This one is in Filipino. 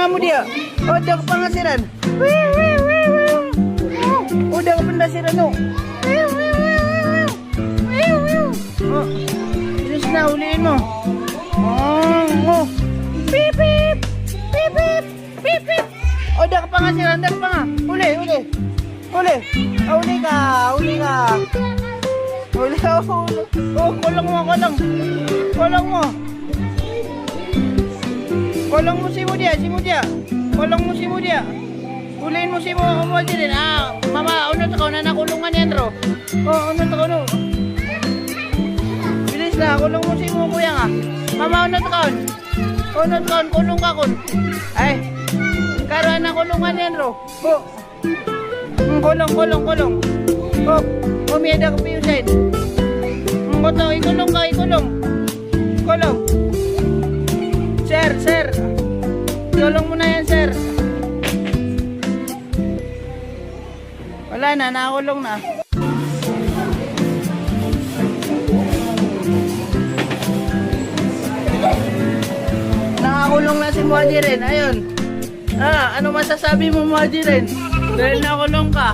nga mo dia. O, diyan ka pangasiran. O, diyan ka pandasiran o. O, bilis na, uliin mo. O. Beep, beep. Beep, beep. Beep, beep. O, diyan ka pangasiran, diyan ka panga. Uli. Uli. Uli ka. Uli, oh, kulong mo. Kulong mo si Mudia. Kulong mo si Mudia. Ulihin mo si Mudia din. Mama, unod ako na nakulungan yan, Ro. Oh, unod ako, no. Bilis na, kulong mo si Kuya nga. Mama, unod ako. Kulong ka kun. Ay, karoon na kulungan yan, Ro. Oh. Kulong. Oh, umiyada ko pa yung side. Ikulong ka. Kulong. Sir. Kulong mo na yan, sir. Wala na, nakakulong na. Nakakulong na si Muhajirin, ayun. Ano masasabi mo, Muhajirin? Dahil nakulong ka.